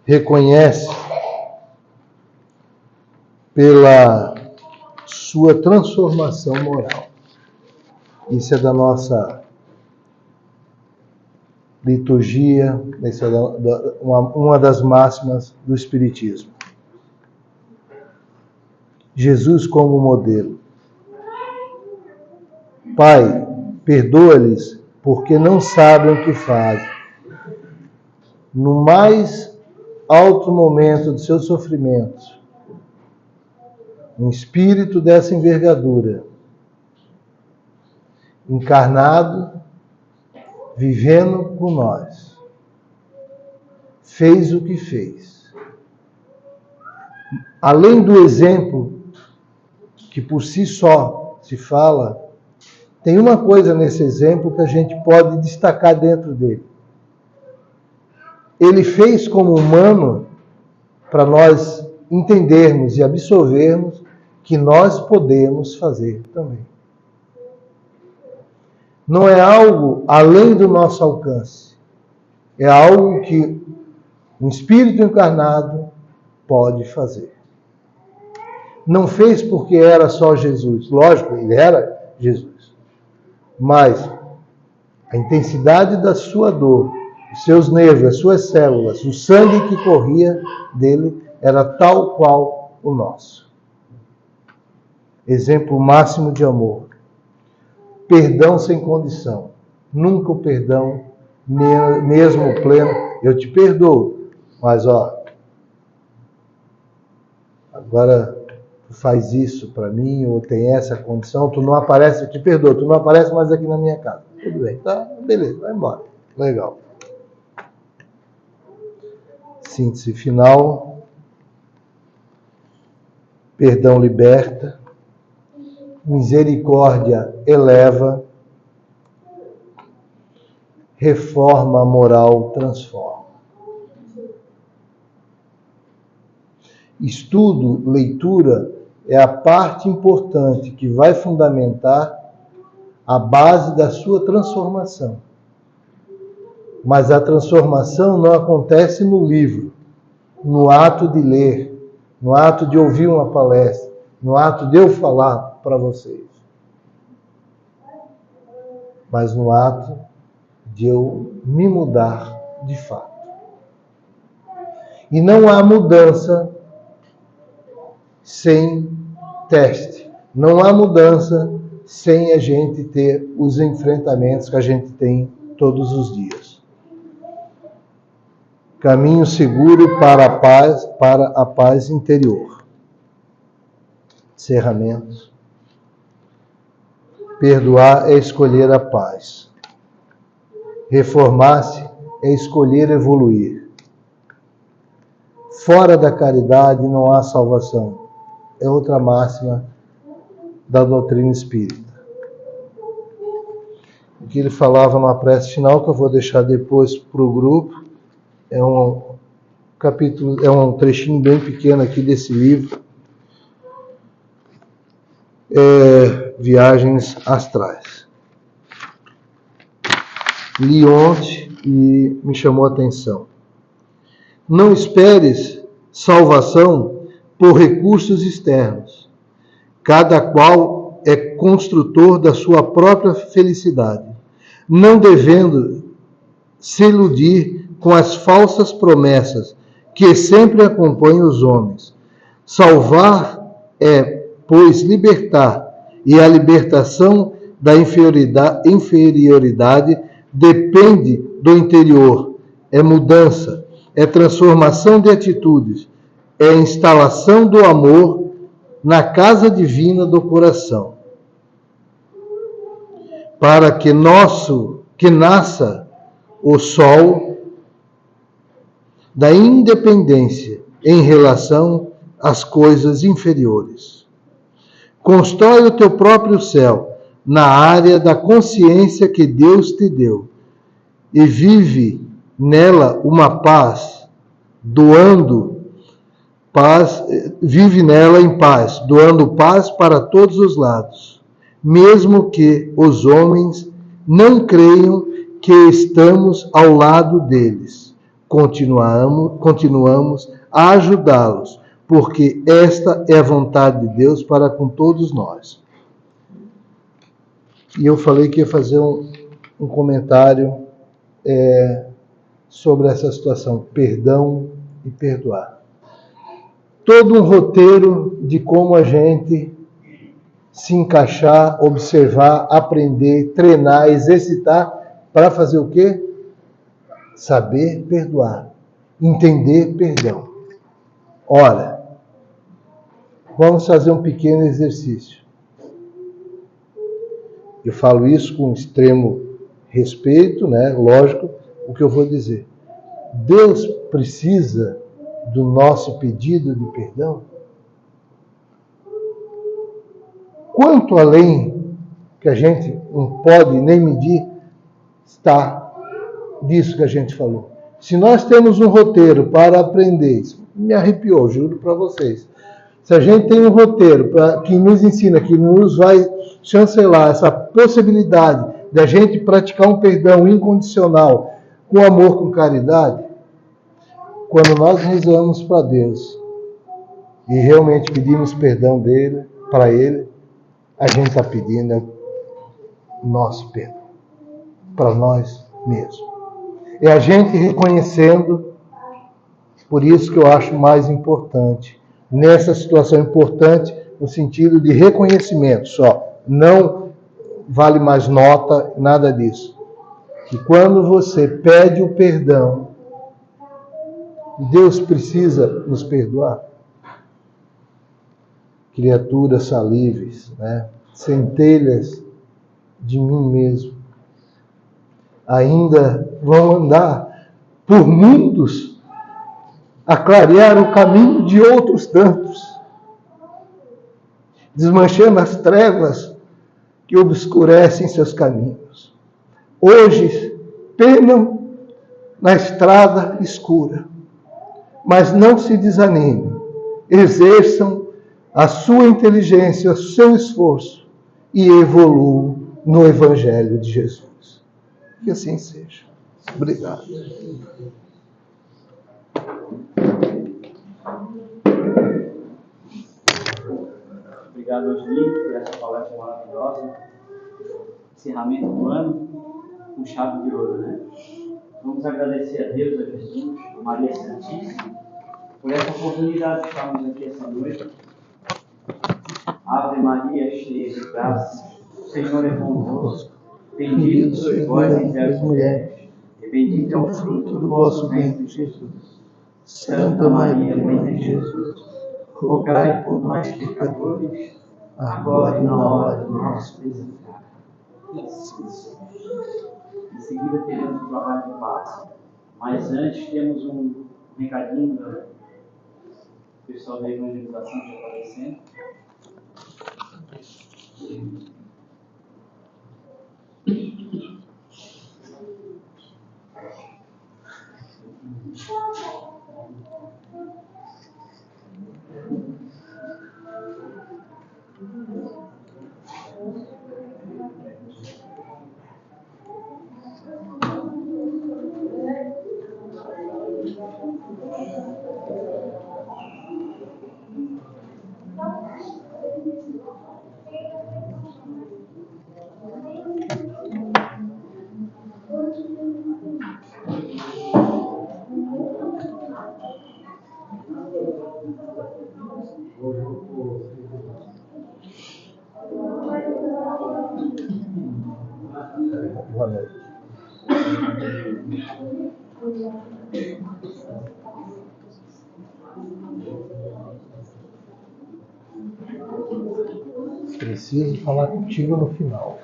reconhece pela sua transformação moral. Isso é da nossa liturgia, isso é uma das máximas do Espiritismo. Jesus como modelo. Pai, perdoa-lhes porque não sabem o que fazem. No mais alto momento de seus sofrimentos, um espírito dessa envergadura, encarnado, vivendo com nós, fez o que fez. Além do exemplo, que por si só se fala, tem uma coisa nesse exemplo que a gente pode destacar dentro dele. Ele fez como humano para nós entendermos e absorvermos que nós podemos fazer também. Não é algo além do nosso alcance. É algo que um espírito encarnado pode fazer. Não fez porque era só Jesus. Lógico, ele era Jesus. Mas a intensidade da sua dor, os seus nervos, as suas células, o sangue que corria dele era tal qual o nosso. Exemplo máximo de amor. Perdão sem condição. Nunca o perdão, mesmo pleno. Eu te perdoo, mas agora tu faz isso para mim, ou tem essa condição, tu não aparece, eu te perdoo, tu não aparece mais aqui na minha casa. Tudo bem, tá? Beleza, vai embora. Legal. Síntese final. Perdão liberta. Misericórdia eleva. Reforma moral transforma. Estudo, leitura, é a parte importante que vai fundamentar a base da sua transformação. Mas a transformação não acontece no livro, no ato de ler, no ato de ouvir uma palestra, no ato de eu falar para vocês. Mas no ato de eu me mudar de fato. E não há mudança sem teste. Não há mudança sem a gente ter os enfrentamentos que a gente tem todos os dias. Caminho seguro para a paz interior. Encerramentos. Perdoar é escolher a paz. Reformar-se é escolher evoluir. Fora da caridade não há salvação. É outra máxima da doutrina espírita. O que ele falava numa prece final, que eu vou deixar depois para o grupo, é um capítulo, é um trechinho bem pequeno aqui desse livro, Viagens Astrais. Li ontem e me chamou a atenção. Não esperes salvação por recursos externos. Cada qual é construtor da sua própria felicidade, não devendo se iludir com as falsas promessas que sempre acompanham os homens. Salvar é, pois, libertar, e a libertação da inferioridade depende do interior. É mudança, é transformação de atitudes, é instalação do amor na casa divina do coração. Para que nasça o sol da independência em relação às coisas inferiores. Constrói o teu próprio céu na área da consciência que Deus te deu e vive nela uma paz, vive nela em paz, doando paz para todos os lados, mesmo que os homens não creiam que estamos ao lado deles. Continuamos a ajudá-los, porque esta é a vontade de Deus para com todos nós. E eu falei que ia fazer um comentário sobre essa situação, perdão e perdoar. Todo um roteiro de como a gente se encaixar, observar, aprender, treinar, exercitar, para fazer o quê? Saber perdoar, entender perdão. Ora, vamos fazer um pequeno exercício. Eu falo isso com extremo respeito, né? Lógico, o que eu vou dizer. Deus precisa do nosso pedido de perdão? Quanto além que a gente não pode nem medir está disso que a gente falou. Se nós temos um roteiro para aprender, isso me arrepiou, juro para vocês. Se a gente tem um roteiro que nos ensina, que nos vai chancelar essa possibilidade de a gente praticar um perdão incondicional, com amor, com caridade, quando nós rezamos para Deus e realmente pedimos perdão dele, para Ele, a gente está pedindo o nosso perdão para nós mesmos. É a gente reconhecendo, por isso que eu acho mais importante, nessa situação importante, no sentido de reconhecimento só, não vale mais nota, nada disso. Que quando você pede o perdão, Deus precisa nos perdoar. Criaturas salíveis, né? Centelhas de mim mesmo, ainda vão andar por mundos a clarear o caminho de outros tantos, desmanchando as trevas que obscurecem seus caminhos. Hoje penam na estrada escura, mas não se desanimem, exerçam a sua inteligência, o seu esforço e evoluam no Evangelho de Jesus. Que assim seja. Obrigado. Obrigado, Osni, por essa palestra maravilhosa. Encerramento do ano com chave de ouro, né? Vamos agradecer a Deus, a Jesus, a Maria Santíssima, por essa oportunidade de estarmos aqui essa noite. Ave Maria, cheia de graça, o Senhor é convosco. Bendita sois vós entre as mulheres, e bendito é o fruto do vosso ventre, Jesus. Santa Maria, Mãe de Jesus, rogai por nós, pecadores, agora e na hora do nosso desencarne. Em seguida teremos o trabalho de paz, mas antes temos um recadinho do pessoal da evangelização que está aparecendo. Boa noite. Preciso falar contigo no final.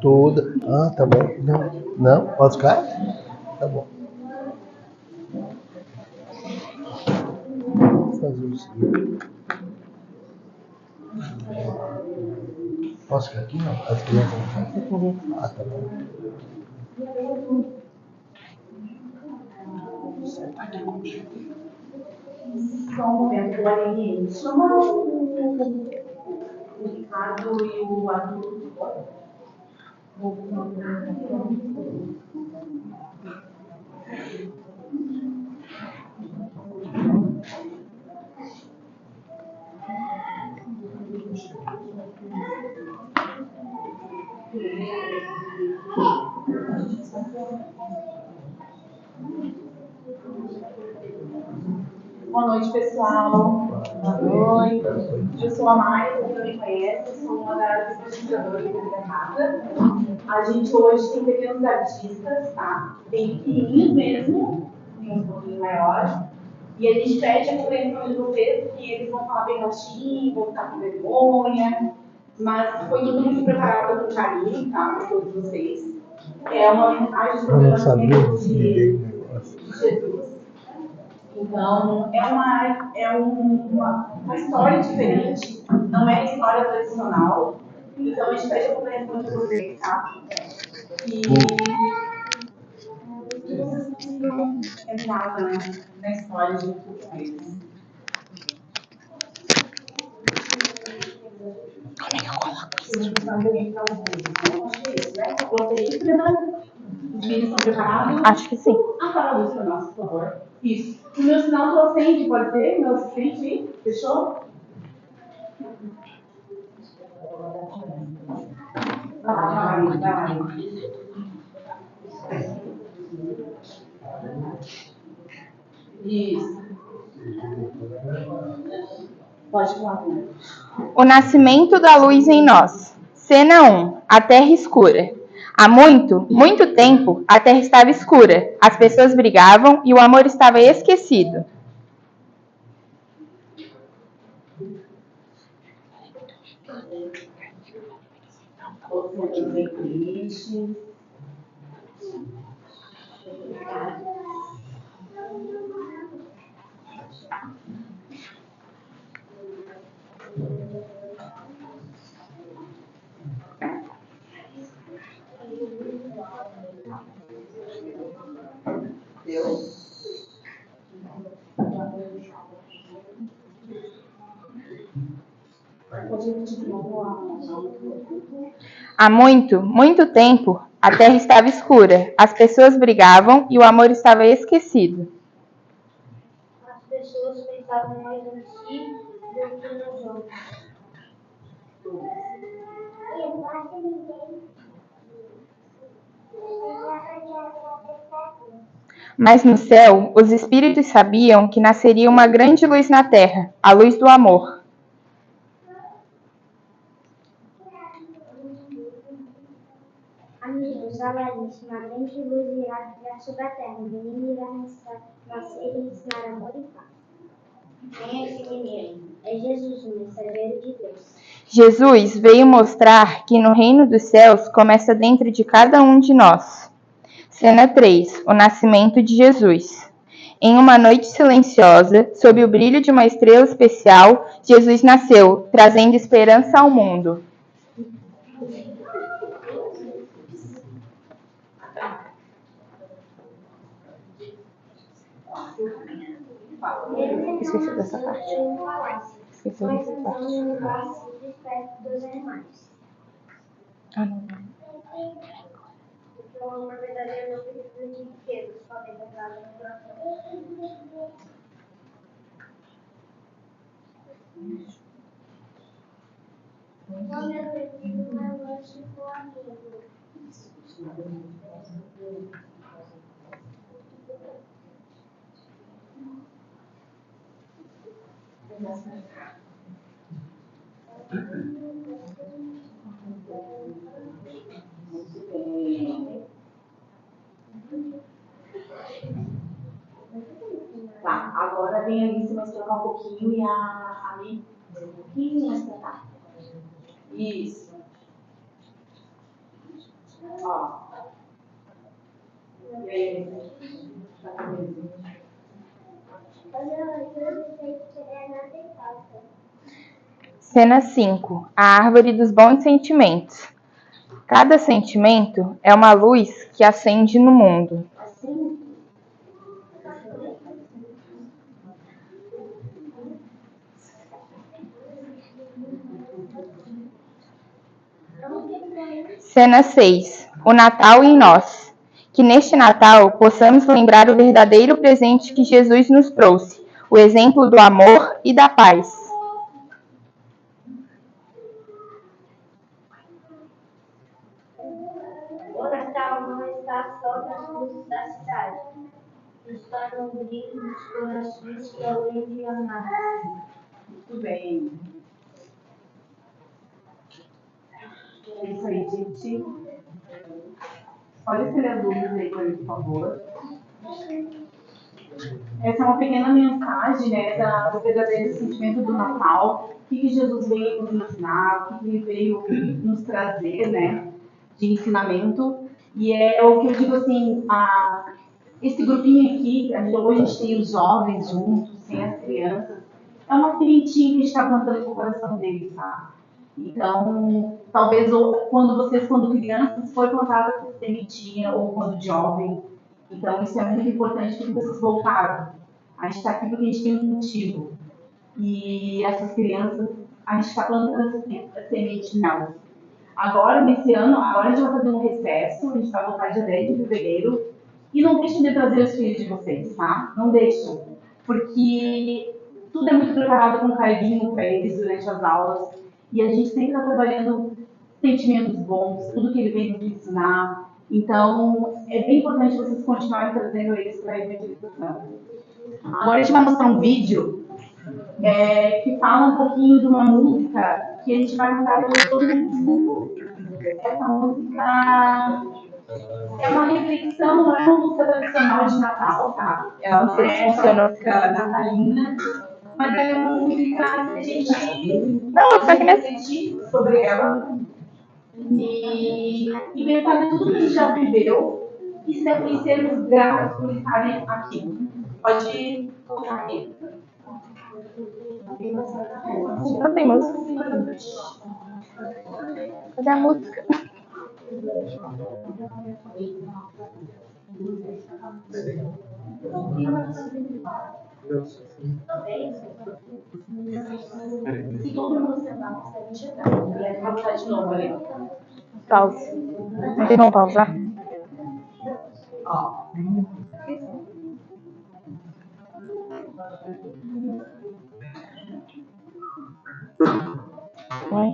Toda. Ah, tá bom. Não, pode ficar? Tá bom. Vou fazer o seguinte. Posso ficar aqui? Não. As crianças não ficam? Ah, tá bom. Senta aqui contigo. Só um momento, Aline. Chama o Ricardo e o Arthur. Boa noite, pessoal. Boa noite. Eu sou a Mari, para quem não me conhece, sou uma das pesquisadoras da casa. A gente hoje tem pequenos artistas, tá? Tem pequenininhos mesmo, tem uns pouquinho maiores. E a gente pede a compreensão de vocês, que eles vão falar bem baixinho, vão ficar com vergonha. Mas foi tudo muito preparado com carinho, tá? Para todos vocês. É uma mensagem Eu sobre não o sabia nascimento desse ninguém de negócio. Jesus. Então, uma história diferente, não é a história tradicional. Então, a gente pede a compreensão de vocês, tá? E vocês consigam entrar na história junto com eles. Como é que eu coloco isso? Acho que é isso, né? Eu coloquei isso, Fernanda. Os meninos estão preparados? Acho que sim. Apaga a luz para nós, por favor. Isso. O meu sinal tu acende, pode ser? Meu assistente, hein? Fechou? Vai. Isso. Pode falar. O nascimento da luz em nós. Cena 1. A terra escura. Há muito, muito tempo, a terra estava escura. As pessoas brigavam e o amor estava esquecido. Há muito, muito tempo, a terra estava escura. As pessoas brigavam e o amor estava esquecido. As pessoas pensavam mais em si do que nos outros. Mas no céu, os espíritos sabiam que nasceria uma grande luz na terra, a luz do amor. Amigos, alegre-se, uma grande luz irá brilhar sobre a terra. O menino irá nascer e ensinar amor e paz. Quem é esse menino? É Jesus, o mensageiro de Deus. Jesus veio mostrar que no reino dos céus começa dentro de cada um de nós. Cena 3. O nascimento de Jesus. Em uma noite silenciosa, sob o brilho de uma estrela especial, Jesus nasceu, trazendo esperança ao mundo. Esqueci dessa parte. Esqueci Mas dessa então parte. um lugar simples perto dos animais. Ah, não. Porque o amor verdadeiro não precisa de riquezas, só tem verdade no coração. Quando eu perdi uma noite com um amigo. Tá, agora vem ali em cima trocar um pouquinho e a Ali um pouquinho mais pra cá. Isso. Ó. E aí? Tá com medo? Cena 5. A árvore dos bons sentimentos. Cada sentimento é uma luz que acende no mundo. Cena 6. O Natal em nós. Que neste Natal possamos lembrar o verdadeiro presente que Jesus nos trouxe, o exemplo do amor e da paz. O Natal não está só nas luzes da cidade, está no brilho dos corações que além de amar. Muito bem. É isso aí, gente. Pode escrever as dúvidas aí para mim, por favor. Essa é uma pequena mensagem, né, do verdadeiro sentimento do Natal. O que Jesus veio nos ensinar, o que ele veio nos trazer, né, de ensinamento. E é o que eu digo assim, esse grupinho aqui, hoje a gente tem os jovens juntos, tem as crianças, é uma sementinha que a gente está plantando no coração deles, tá? Então, talvez quando crianças, foi plantada essa sementinha, ou quando jovem. Então, isso é muito importante que vocês voltaram. A gente está aqui porque a gente tem um motivo. E essas crianças, a gente está plantando essa semente nelas. Agora, nesse ano, agora a gente vai fazer um recesso, a gente vai voltar dia 10 de fevereiro. E não deixem de trazer os filhos de vocês, tá? Não deixem. Porque tudo é muito preparado com carinho para eles durante as aulas. E a gente sempre está trabalhando sentimentos bons, tudo que ele vem nos ensinar. Então, é bem importante vocês continuarem trazendo eles para a evangelização. Agora a gente vai mostrar um vídeo que fala um pouquinho de uma música que a gente vai cantar para todo mundo. Essa música é uma reflexão, não é uma música tradicional de Natal, tá? Ela não é uma música natalina, mas é uma música que a gente pode refletir sobre ela e pensar em tudo que a gente já viveu e sermos gratos por estarem aqui. Pode colocar aqui. Não tem música. Cadê a música? Se todo mundo sentar, você vai chegar. Vai botar de novo ali. Pausa. Não tem como pausar? Vai.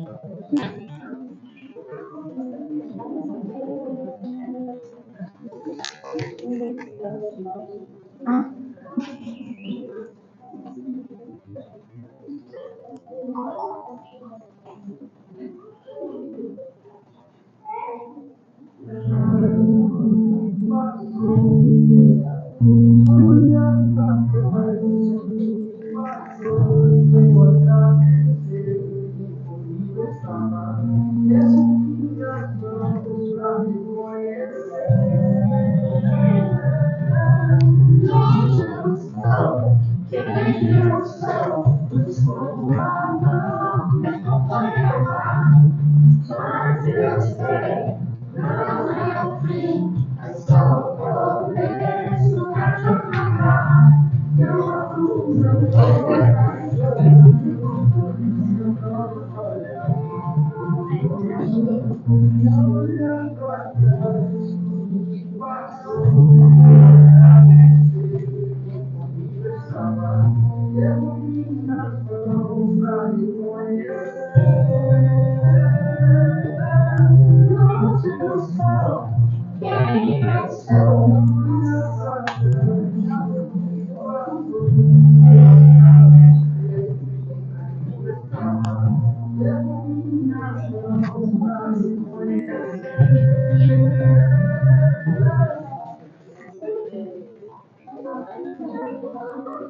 Ah.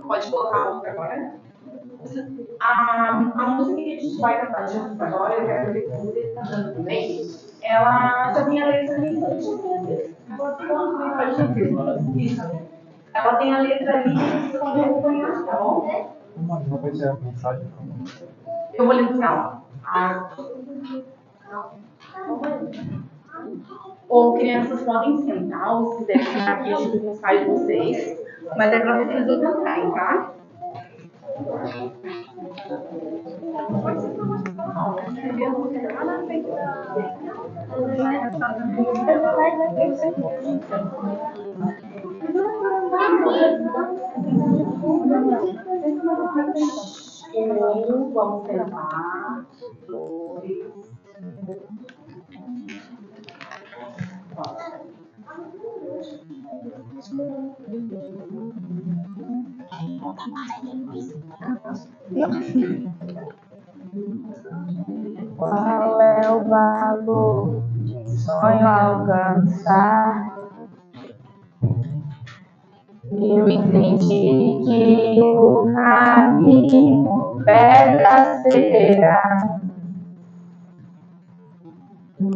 Pode colocar a música agora. A música que a gente vai cantar juntos agora, eu quero ver que você está cantando também. Ela já tem a letra ali. Ela tem a letra ali que vocês podem acompanhar, tá bom? Eu vou ler no final. Ou crianças podem sentar, ou se quiserem ficar aqui junto com os pais de vocês. Mas é para vocês cantarem, tá? Pode ser para você. Vamos tentar. 2. Qual é o valor de um sonho alcançar? Eu entendi que o caminho será.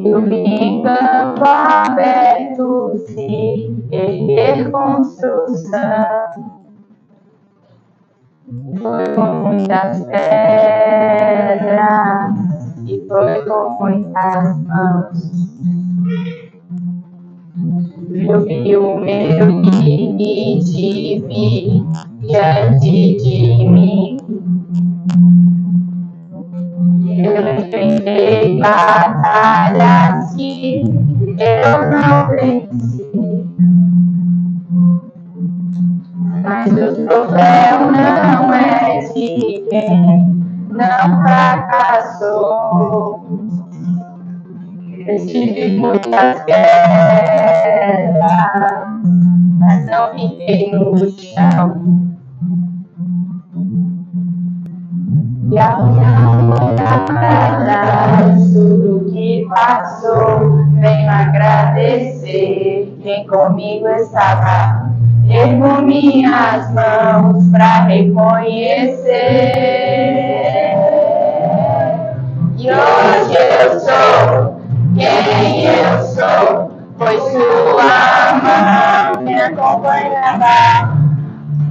Eu vi em campo aberto se erguer construção. Foi com muitas pedras e foi com muitas mãos. Eu vi o meu limite diante de mim. Eu enfrentei batalhas que eu não venci. Mas o troféu não é de quem não fracassou. Eu tive muitas guerras, mas não fiquei no chão. E ao não olhar para trás, tudo que passou, venho agradecer quem comigo estava. Ergo minhas mãos para reconhecer. E hoje eu sou quem eu sou, pois sua mão me acompanhava.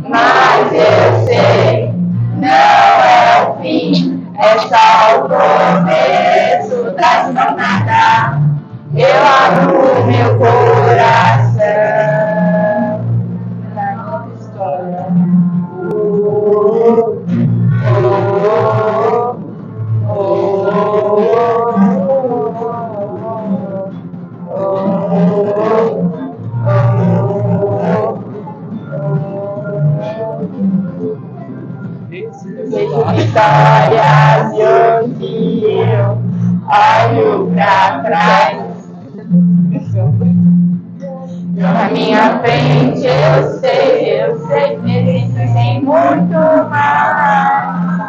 Mas eu sei, não é o fim, é só o começo da jornada. Eu abro meu coração. Histórias de hoje eu olho pra trás. Na minha frente eu sei que existem muito mais.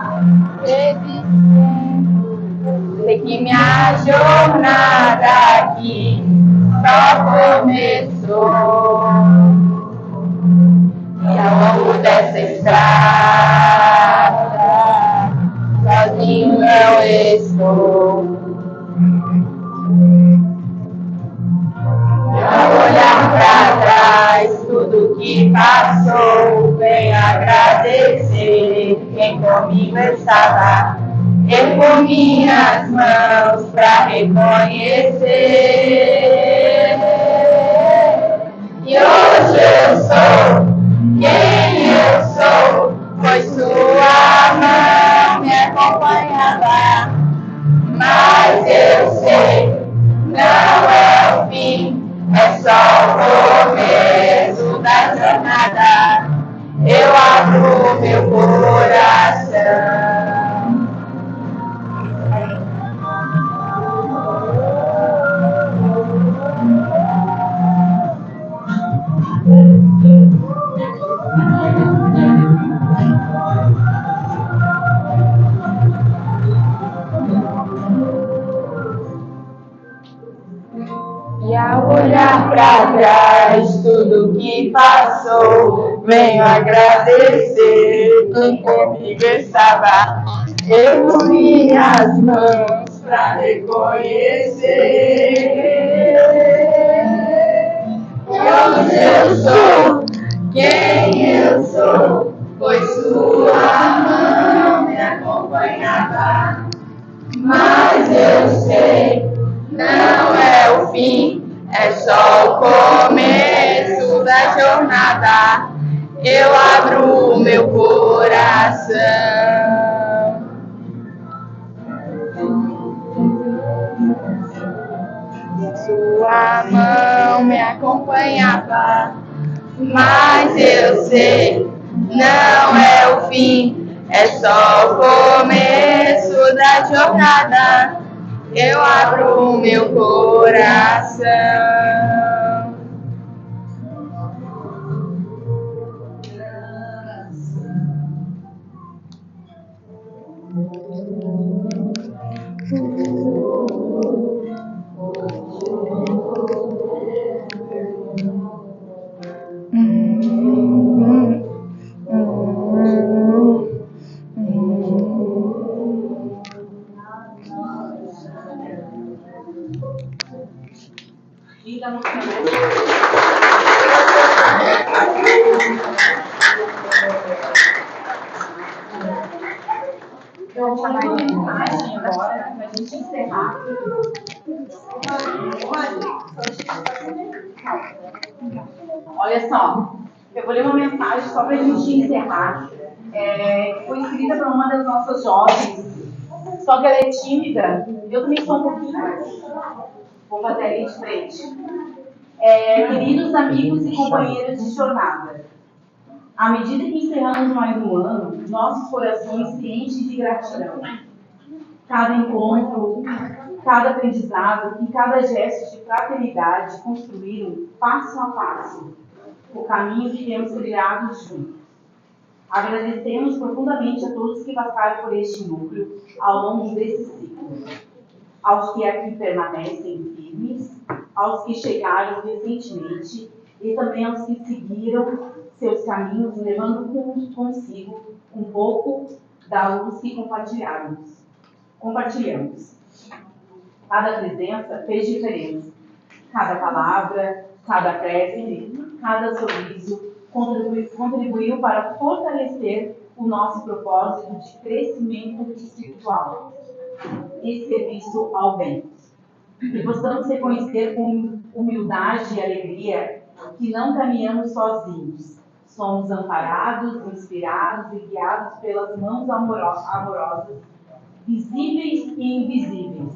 Sei que minha jornada aqui só começou. E ao longo dessa estrada, sozinho não estou. E ao olhar pra trás, tudo que passou, venho agradecer quem comigo estava. Ergo minhas mãos pra reconhecer. E hoje eu sou quem eu sou, pois sua mão me acompanhava. Mas eu sei, não é o fim, é só o começo da jornada. Eu abro meu coração. E ao olhar pra trás, tudo que passou, venho agradecer quem comigo estava. Ergo minhas mãos pra reconhecer. E hoje eu sou quem eu sou, pois sua mão me acompanhava. Mas eu sei, não é o fim, é só o começo da jornada. Eu abro o meu coração. acompanhava. Mas eu sei, não é o fim, é só o começo da jornada. Eu abro o meu coração. Eu vou chamar uma mensagem agora para a gente encerrar. Olha só, eu vou ler uma mensagem só para a gente encerrar. Foi escrita por uma das nossas jovens, só que ela é tímida. Eu também sou um pouquinho mais. Vou fazer ali de frente. Queridos amigos e companheiros de jornada, à medida que encerramos mais um ano, nossos corações se enchem de gratidão. Cada encontro, cada aprendizado e cada gesto de fraternidade construíram passo a passo o caminho que temos trilhado juntos. Agradecemos profundamente a todos que passaram por este núcleo ao longo desse ciclo, aos que aqui permanecem firmes, aos que chegaram recentemente e também aos que seguiram seus caminhos, levando consigo um pouco da luz que compartilhamos. Cada presença fez diferença. Cada palavra, cada prece, cada sorriso contribuiu para fortalecer o nosso propósito de crescimento espiritual e serviço ao bem. Que possamos reconhecer com humildade e alegria que não caminhamos sozinhos. Somos amparados, inspirados e guiados pelas mãos amorosas, visíveis e invisíveis,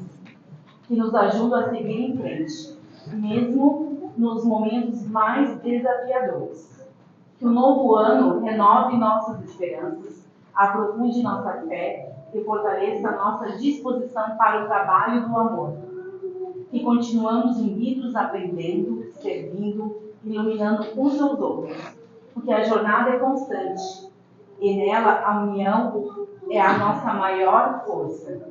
que nos ajudam a seguir em frente, mesmo nos momentos mais desafiadores. Que o novo ano renove nossas esperanças, aprofunde nossa fé e fortaleça nossa disposição para o trabalho do amor. Que continuamos unidos, aprendendo, servindo, iluminando uns aos outros, porque a jornada é constante e nela a união é a nossa maior força.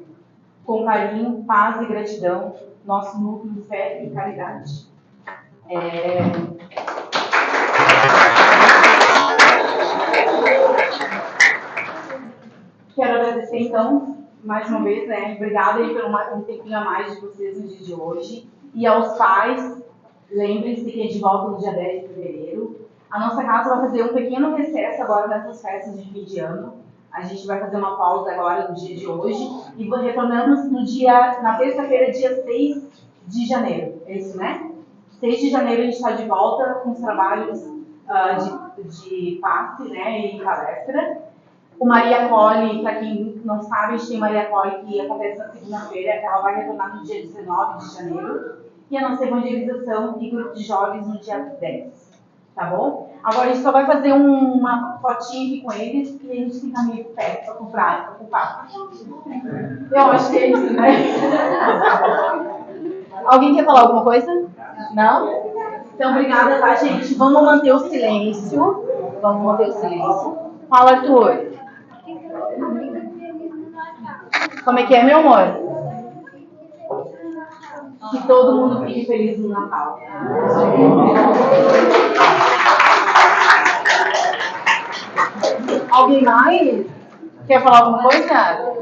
Com carinho, paz e gratidão, nosso núcleo de fé e caridade. Quero agradecer, então, mais uma vez, obrigada aí pelo um tempinho a mais de vocês no dia de hoje. E aos pais, lembrem-se que a gente volta no dia 10 de fevereiro. A nossa casa vai fazer um pequeno recesso agora nessas festas de fim de ano. A gente vai fazer uma pausa agora no dia de hoje e retornamos na terça-feira, dia 6 de janeiro. É isso, né? 6 de janeiro a gente está de volta com os trabalhos de passe, né, e palestra. O Maria Cole, para quem não sabe, a gente tem Maria Cole que acontece na segunda-feira, ela vai retornar no dia 19 de janeiro. E a nossa evangelização e grupo de jovens no dia 10. Tá bom? Agora a gente só vai fazer uma fotinha aqui com eles e a gente fica meio perto para ocupar. Eu acho que é isso, né? Alguém quer falar alguma coisa? Não? Então, obrigada, tá, gente? Vamos manter o silêncio. Fala, Arthur. Como é que é, meu amor? Que todo mundo fique feliz no Natal. Alguém mais? Quer falar alguma coisa?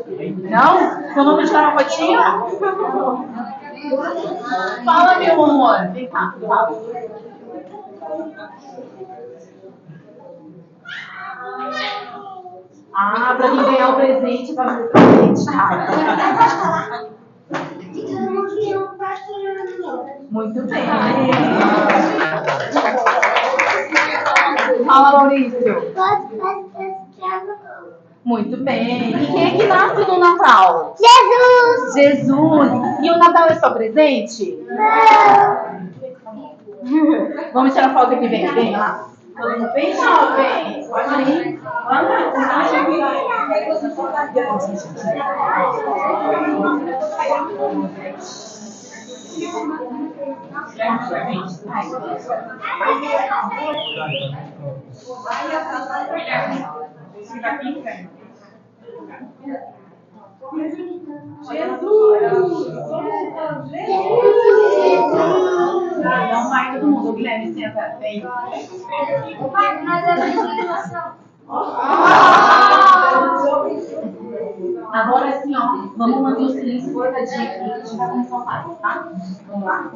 Não? Então vamos tirar uma fotinho? Fala, meu amor. Vem cá, fala. Pra quem ganhar o presente, vai ser presente. Muito bem. Fala, Maurício. Muito bem. E quem é que nasce no Natal? Jesus! E o Natal é só presente? Vamos tirar foto aqui, vem lá. Todo mundo bem jovem. Pode ir. Não vai todo mundo. Guilherme, senta. Vem. Agora sim, ó, vamos manter o silêncio cortadinho aqui, a gente vai começar o passo, tá? Vamos lá.